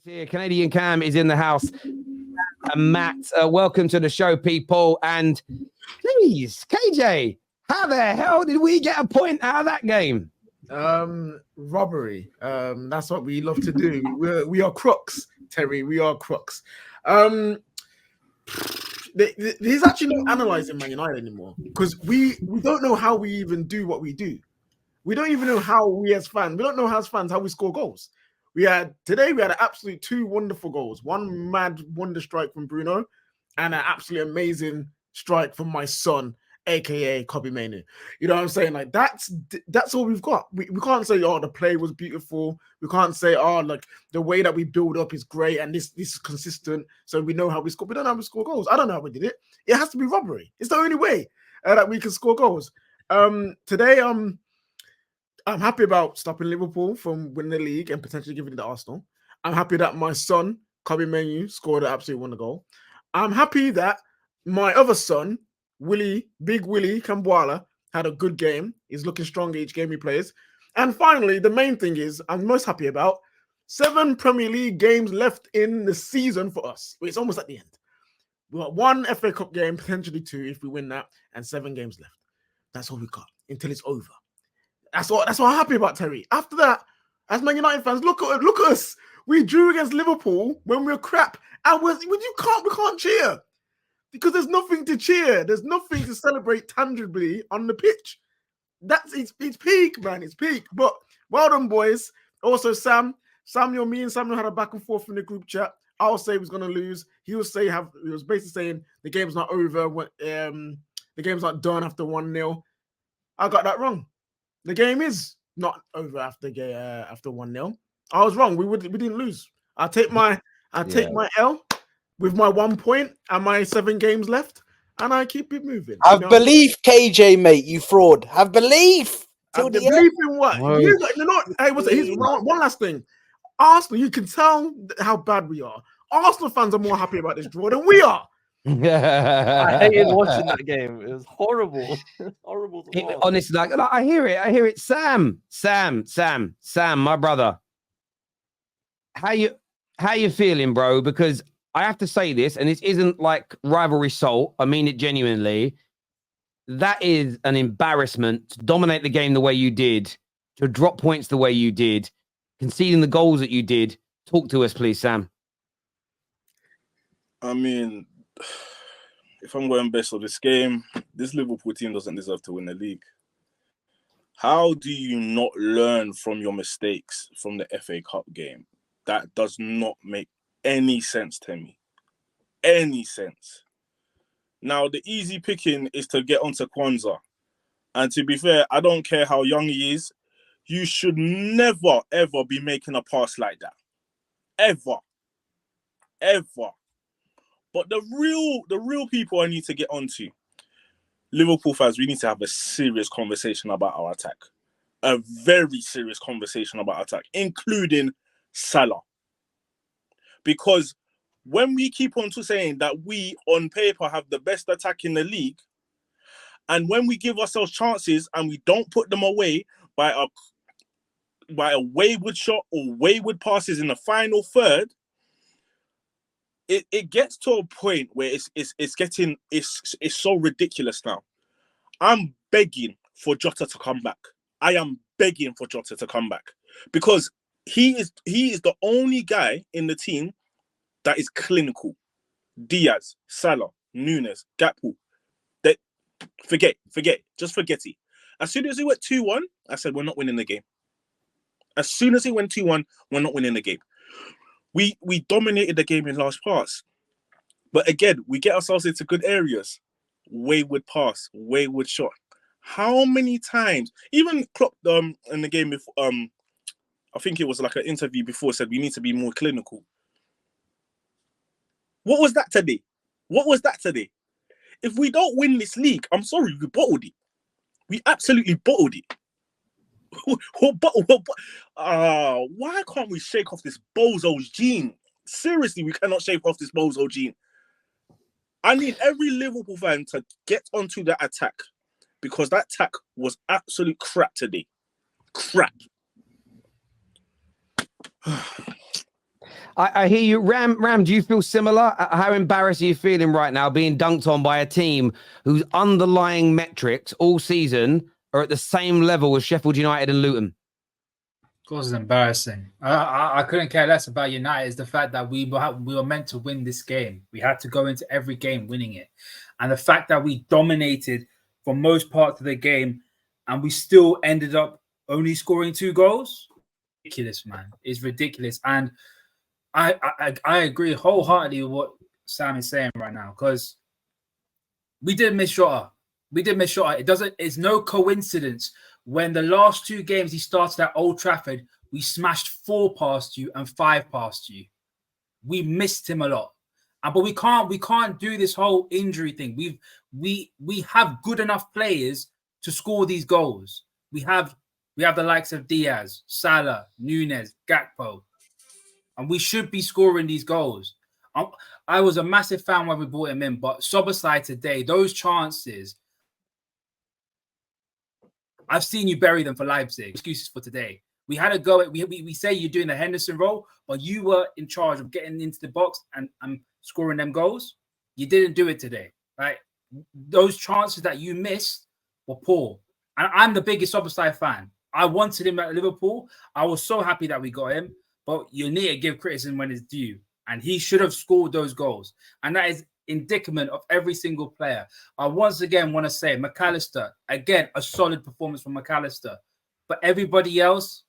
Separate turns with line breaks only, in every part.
Here, Canadian Cam is in the house. And Matt, welcome to the show, people. And please, KJ, how the hell did we get a point out of that game?
Robbery. That's what we love to do. We are crooks, Terry. We are crooks. He's actually not analyzing Man United anymore because we don't know how we even do what we do. We don't even know how we as fans. We don't know how as fans how we score goals. Today we had an absolute two wonderful goals. One mad wonder strike from Bruno, and an absolutely amazing strike from my son, aka Kobe Mainoo. You know what I'm saying? Like that's all we've got. We can't say, oh, the play was beautiful. We can't say, oh, like the way that we build up is great and this is consistent. So we know how we score. We don't know how we score goals. I don't know how we did it. It has to be robbery. It's the only way that we can score goals. Today, I'm happy about stopping Liverpool from winning the league and potentially giving it to Arsenal. I'm happy that my son, Kobe Mainoo, scored an absolute wonder goal. I'm happy that my other son, Big Willie Kambwala, had a good game. He's looking stronger each game he plays. And finally, the main thing is I'm most happy about 7 Premier League games left in the season for us. It's almost at the end. We've got 1 FA Cup game, potentially 2 if we win that, and 7 games left. That's all we got until it's over. That's what I'm happy about, Terry. After that, as Man United fans, look at us. We drew against Liverpool when we were crap, and we can't cheer because there's nothing to cheer. There's nothing to celebrate tangibly on the pitch. It's peak, man. It's peak. But well done, boys. Also, me and Samuel had a back and forth in the group chat. I'll say he was going to lose. He was basically saying the game's not over. The game's not done after 1-0. I got that wrong. The game is not over after 1-0. I was wrong. We didn't lose. I take my L with my 1 point and my 7 games left, and I keep it moving.
Have belief, KJ, mate. You fraud. Have belief.
Have belief in what? You're not. Hey, one last thing. Arsenal, you can tell how bad we are. Arsenal fans are more happy about this draw than we are.
I hated watching that game. It was horrible. Horrible to watch.
Honestly, like I hear it. Sam, my brother. How you feeling, bro? Because I have to say this, and this isn't like rivalry salt. I mean it genuinely. That is an embarrassment to dominate the game the way you did, to drop points the way you did, conceding the goals that you did. Talk to us, please, Sam.
I mean, if I'm going based on this game, this Liverpool team doesn't deserve to win the league. How do you not learn from your mistakes from the FA Cup game? That does not make any sense to me. Any sense. Now, the easy picking is to get onto Kwanzaa. And to be fair, I don't care how young he is. You should never, ever be making a pass like that. Ever. Ever. But the real people I need to get onto, Liverpool fans, we need to have a serious conversation about our attack. A very serious conversation about our attack, including Salah. Because when we keep on to saying that we, on paper, have the best attack in the league, and when we give ourselves chances and we don't put them away by a wayward shot or wayward passes in the final third, it gets to a point where it's so ridiculous now. I'm begging for Jota to come back. I am begging for Jota to come back because he is the only guy in the team that is clinical. Diaz, Salah, Nunes, Gakpo. Just forget it. As soon as he went 2-1, I said we're not winning the game. As soon as he went 2-1, we're not winning the game. We dominated the game in large parts. But again, we get ourselves into good areas. Wayward pass, wayward shot. How many times? Even Klopp in the game before, I think it was like an interview before, said we need to be more clinical. What was that today? If we don't win this league, I'm sorry, we bottled it. We absolutely bottled it. Why can't we shake off this bozo's gene? Seriously, we cannot shake off this bozo gene. I need every Liverpool fan to get onto that attack because that attack was absolute crap today. Crap.
I hear you. Ram, do you feel similar? How embarrassed are you feeling right now being dunked on by a team whose underlying metrics all season are at the same level as Sheffield United and Luton?
Of course, it's embarrassing. I couldn't care less about United. It's the fact that we were meant to win this game. We had to go into every game winning it. And the fact that we dominated for most parts of the game and we still ended up only scoring 2 goals, ridiculous, man. It's ridiculous. And I agree wholeheartedly with what Sam is saying right now, because we did miss Shota. It's no coincidence when the last 2 games he started at Old Trafford, we smashed 4 past you and 5 past you. We missed him a lot. But we can't do this whole injury thing. We have good enough players to score these goals. We have the likes of Diaz, Salah, Nunez, Gakpo, and we should be scoring these goals. I was a massive fan when we brought him in, but Szoboszlai today, those chances, I've seen you bury them for Leipzig. Excuses for today. We had a go at, we say you're doing the Henderson role, but you were in charge of getting into the box and scoring them goals. You didn't do it today, right? Those chances that you missed were poor. And I'm the biggest Szoboszlai fan. I wanted him at Liverpool. I was so happy that we got him, but you need to give criticism when it's due. And he should have scored those goals. And that is indictment of every single player. I once again want to say McAllister, again, a solid performance from McAllister. But everybody else,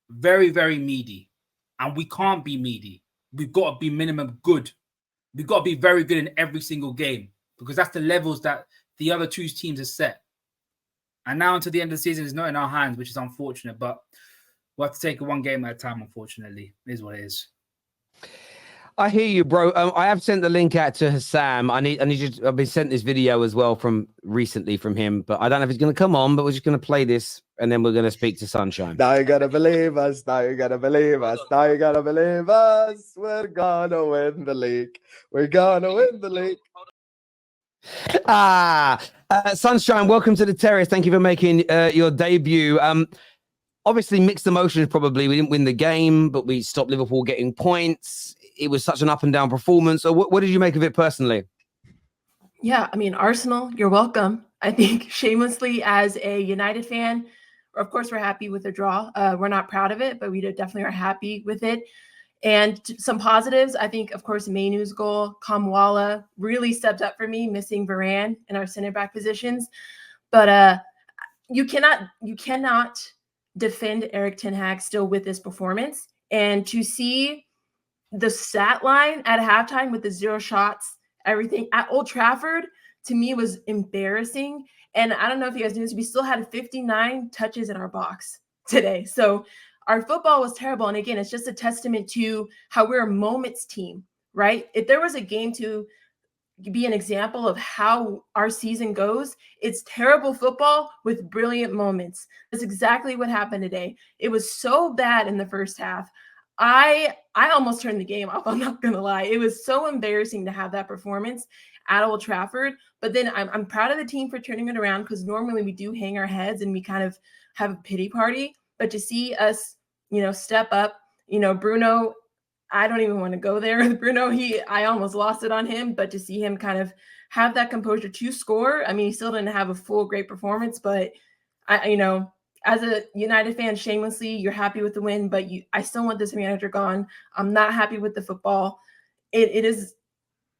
very, very meaty. And we can't be meaty. We've got to be minimum good. We've got to be very good in every single game because that's the levels that the other 2 teams have set. And now until the end of the season, it's not in our hands, which is unfortunate. But we'll have to take it 1 game at a time, unfortunately. It is what it is.
I hear you, bro. I have sent the link out to Hassam. I need you. I've been sent this video as well from him, but I don't know if it's going to come on. But we're just going to play this, and then we're going to speak to Sunshine.
Now you gotta believe us. Now you gotta believe us. Now you gotta believe us. We're gonna win the league. We're gonna win the league.
Sunshine, welcome to the Terrace. Thank you for making your debut. Obviously, mixed emotions. Probably we didn't win the game, but we stopped Liverpool getting points. It was such an up and down performance. So what did you make of it personally?
Yeah, I mean, Arsenal, you're welcome. I think shamelessly as a United fan, of course, we're happy with the draw. We're not proud of it, but we definitely are happy with it. And some positives, I think, of course, Mainu's goal, Kamwala really stepped up for me, missing Varane in our center back positions. But you cannot defend Erik ten Hag still with this performance. And to see the stat line at halftime with the 0 shots, everything at Old Trafford, to me was embarrassing. And I don't know if you guys knew this, we still had 59 touches in our box today. So our football was terrible. And again, it's just a testament to how we're a moments team, right? If there was a game to be an example of how our season goes, it's terrible football with brilliant moments. That's exactly what happened today. It was so bad in the first half. I almost turned the game off. I'm not going to lie. It was so embarrassing to have that performance at Old Trafford. But then I'm proud of the team for turning it around because normally we do hang our heads and we kind of have a pity party. But to see us, step up, Bruno, I don't even want to go there with Bruno. I almost lost it on him. But to see him kind of have that composure to score, I mean, he still didn't have a full great performance. But, as a United fan, shamelessly, you're happy with the win, but I still want this manager gone. I'm not happy with the football. It's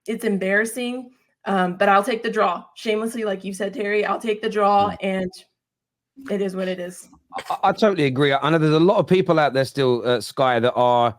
embarrassing, but I'll take the draw. Shamelessly, like you said, Terry, I'll take the draw, and it is what it is.
I totally agree. I know there's a lot of people out there still, Sky, that are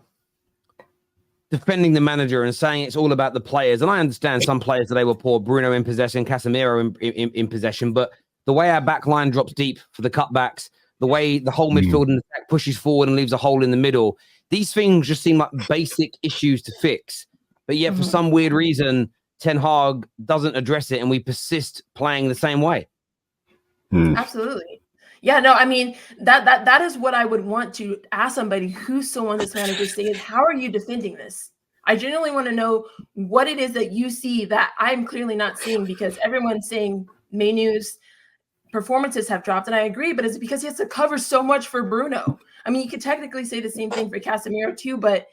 defending the manager and saying it's all about the players. And I understand some players today were poor, Bruno in possession, Casemiro in possession, but the way our back line drops deep for the cutbacks, the way the whole midfield and attack pushes forward and leaves a hole in the middle, these things just seem like basic issues to fix. But yet, for some weird reason, Ten Hag doesn't address it, and we persist playing the same way.
Absolutely. Yeah, no, I mean, that is what I would want to ask somebody who's still on this manager say is, how are you defending this? I genuinely want to know what it is that you see that I'm clearly not seeing, because everyone's saying Mainu's performances have dropped, and I agree, but it's because he has to cover so much for Bruno. I mean, you could technically say the same thing for Casemiro too, but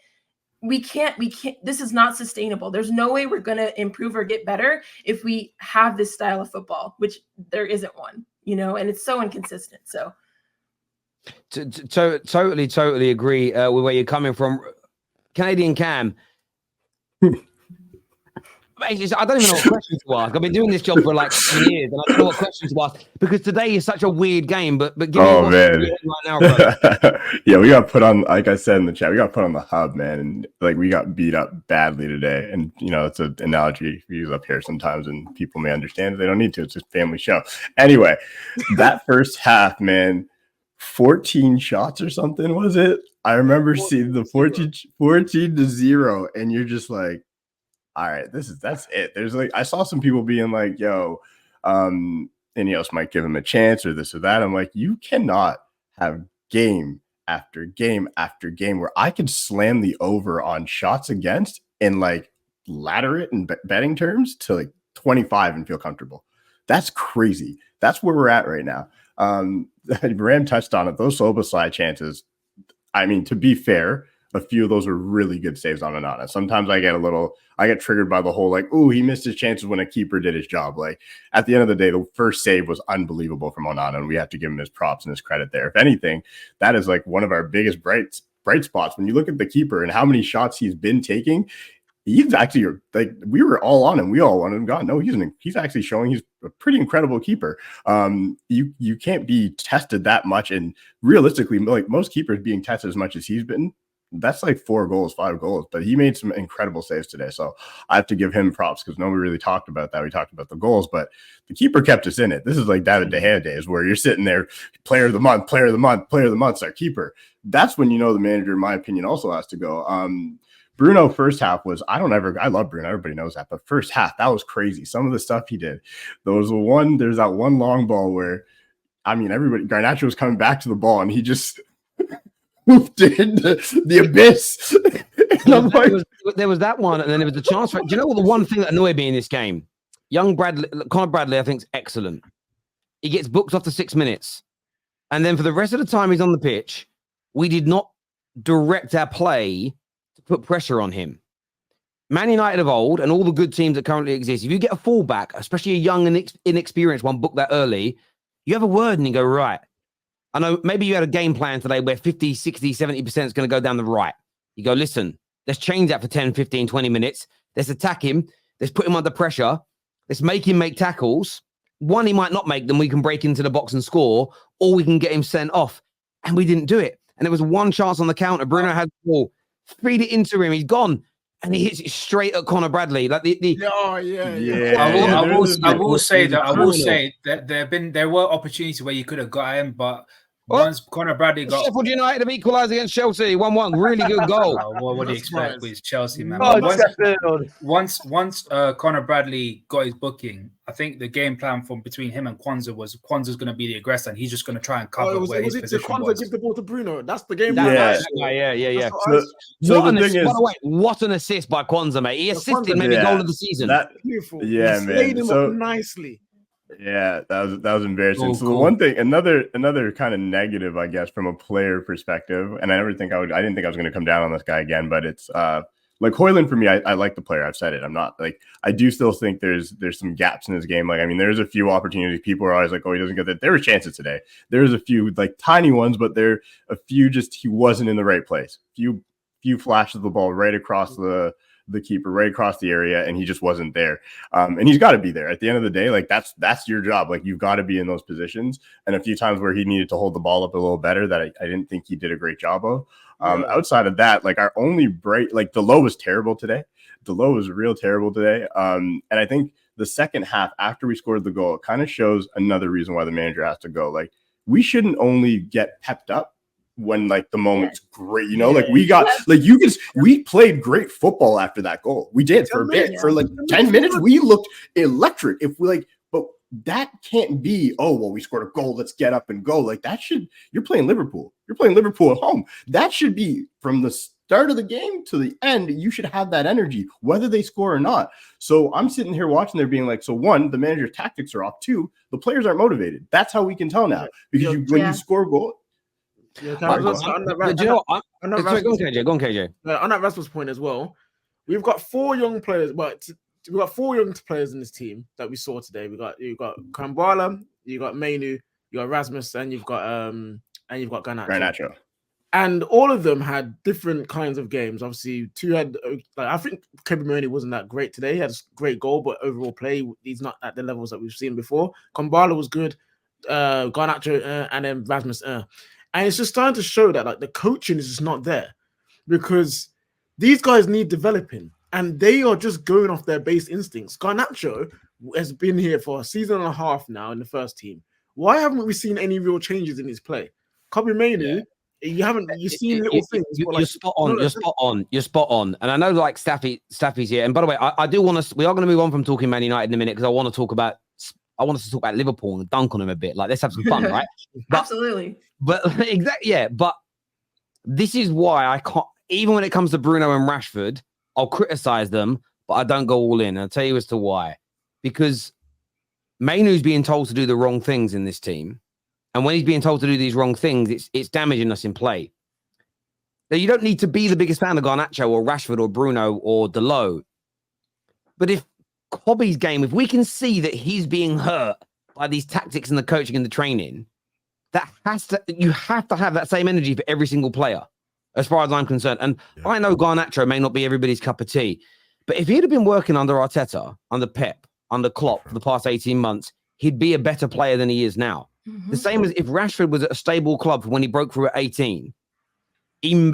we can't, this is not sustainable. There's no way we're going to improve or get better if we have this style of football, which there isn't one, you know, and it's so inconsistent. So
totally agree with where you're coming from. Canadian Cam. I don't even know what questions to ask. I've been doing this job for like 7 years, and I don't know what questions to ask because today is such a weird game. But give me what's
man,
right now, brother.
Yeah, we got put on. Like I said in the chat, we got put on the hub, man, and like we got beat up badly today. And you know, it's an analogy we use up here sometimes, and people may understand. They don't need to. It's just a family show. Anyway, that first half, man, 14 shots or something was it? I remember seeing the 14-0, and you're just like, all right, that's it. There's like, I saw some people being like, yo, Ineos might give him a chance or this or that. I'm like, you cannot have game after game after game where I could slam the over on shots against and like ladder it in betting terms to like 25 and feel comfortable. That's crazy. That's where we're at right now. Ram touched on it. Those Sloba slide chances, I mean, to be fair, a few of those are really good saves on Onana. Sometimes I get triggered by the whole like, oh, he missed his chances when a keeper did his job. Like at the end of the day, the first save was unbelievable from Onana, and we have to give him his props and his credit there. If anything, that is like one of our biggest bright spots. When you look at the keeper and how many shots he's been taking, he's actually like, we were all on him. We all wanted him gone. No, he's actually showing he's a pretty incredible keeper. You can't be tested that much, and realistically, like most keepers being tested as much as he's been, that's like 4 goals, 5 goals, but he made some incredible saves today. So I have to give him props because nobody really talked about that. We talked about the goals, but the keeper kept us in it. This is like David De Gea days where you're sitting there, player of the month, our keeper. That's when you know the manager, in my opinion, also has to go. Bruno first half was, I love Bruno. Everybody knows that. But first half, that was crazy. Some of the stuff he did. There's that one long ball where, I mean, Garnacho was coming back to the ball and he just moved into the abyss. And I'm like,
there was that one, and then there was the chance for. Do you know what the one thing that annoyed me in this game? Conor Bradley, I think, is excellent. He gets booked after 6 minutes, and then for the rest of the time he's on the pitch, we did not direct our play to put pressure on him. Man United of old and all the good teams that currently exist, if you get a fullback, especially a young and inexperienced one, booked that early, you have a word and you go, right. I know maybe you had a game plan today where 50, 60, 70% is going to go down the right. You go, listen, let's change that for 10, 15, 20 minutes. Let's attack him. Let's put him under pressure. Let's make him make tackles. One, he might not make them. We can break into the box and score, or we can get him sent off. And we didn't do it. And there was one chance on the counter. Bruno had the ball. Feed it into him. He's gone. And he hits it straight at Conor Bradley. Like
I will say that there were opportunities where you could have got him, but once Conor Bradley got
Sheffield United have equalised against Chelsea, 1-1, really good goal.
What do you expect with Chelsea, man?
Oh,
Once Conor Bradley got his booking, I think the game plan from between him and Kwanzaa was Kwanzaa's going to be the aggressor, and he's just going to try and cover where his position was.
Give the ball to Bruno. That's the game.
Yeah.
So the thing is,
by the way, what an assist by Kwanzaa, mate. He assisted maybe goal of the season.
Beautiful.
Yeah,
he
man.
him up nicely.
Yeah, that was embarrassing. So the one thing, another kind of negative, I guess, from a player perspective, and I didn't think I was going to come down on this guy again, but it's like Højlund for me. I like the player. I've said it. I'm not like, I do still think there's some gaps in his game. Like, I mean, there's a few opportunities. People are always like, oh, he doesn't get that. There were chances today. There's a few like tiny ones, but there a few just he wasn't in the right place. Few flashes of the ball right across the keeper, right across the area, and he just wasn't there. And he's got to be there at the end of the day. Like that's your job. Like you've got to be in those positions. And a few times where he needed to hold the ball up a little better that I didn't think he did a great job of. Outside of that, like our only break, like Delo was terrible today. Delo was real terrible today. And I think the second half after we scored the goal, it kind of shows another reason why the manager has to go. Like we shouldn't only get pepped up when like the moment's great, you know, like we got like we played great football after that goal. We did for a bit, for like 10 minutes. We looked electric. If we like, but that can't be, oh, well, we scored a goal, let's get up and go. Like that you're playing Liverpool. You're playing Liverpool at home. That should be from the start of the game to the end. You should have that energy, whether they score or not. So I'm sitting here watching there being like, so one, the manager's tactics are off. Two, the players aren't motivated. That's how we can tell now. Because when you score a goal,
Yeah, can I also- on that
But do you know what?
on that
Sorry, go on,
Rasmus-
KJ. Go on, KJ.
on that Rasmus point as well, we've got 4 young players, but we've got 4 young players in this team that we saw today. You've got Kambala, you got Mainu, you got Rasmus, and you've got Garnacho.
Garnacho.
And all of them had different kinds of games. Obviously, 2 had I think Kevin Murray wasn't that great today. He had a great goal, but overall play, he's not at the levels that we've seen before. Kambala was good, Garnacho, and then Rasmus. And it's just starting to show that like the coaching is just not there, because these guys need developing, and they are just going off their base instincts. Garnacho has been here for a season and a half now in the first team. Why haven't we seen any real changes in his play? Kobe Mainu, you've seen little things. But
You're spot on. You're spot on. And I know like Staffy's here. And by the way, I do want to. We are going to move on from talking Man United in a minute because I want us to talk about Liverpool and dunk on him a bit. Like, let's have some fun, right?
Absolutely.
But exactly, yeah. But this is why I can't. Even when it comes to Bruno and Rashford, I'll criticize them, but I don't go all in. And I'll tell you as to why. Because Mainu's being told to do the wrong things in this team. And when he's being told to do these wrong things, it's damaging us in play. Now, you don't need to be the biggest fan of Garnacho or Rashford or Bruno or Delo. But if Kobe's game, if we can see that he's being hurt by these tactics and the coaching and the training, you have to have that same energy for every single player, as far as I'm concerned. And I know Garnacho may not be everybody's cup of tea, but if he'd have been working under Arteta, under Pep, under Klopp for the past 18 months, he'd be a better player than he is now. The same as if Rashford was at a stable club when he broke through at 18. I'm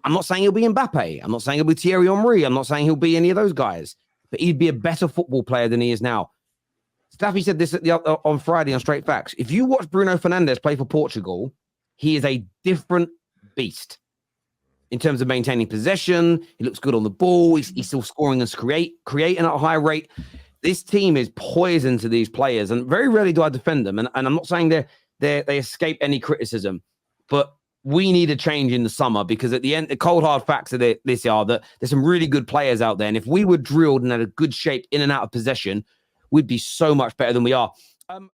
not saying he'll be Mbappe. I'm not saying he'll be Thierry Henry. I'm not saying he'll be any of those guys. But he'd be a better football player than he is now. Staffy said this on Friday on Straight Facts. If you watch Bruno Fernandes play for Portugal, he is a different beast in terms of maintaining possession. He looks good on the ball. He's still scoring and creating at a high rate. This team is poison to these players, and very rarely do I defend them. And I'm not saying they escape any criticism, but we need a change in the summer, because at the end, the cold hard facts of this are that there's some really good players out there. And if we were drilled and had a good shape in and out of possession, we'd be so much better than we are.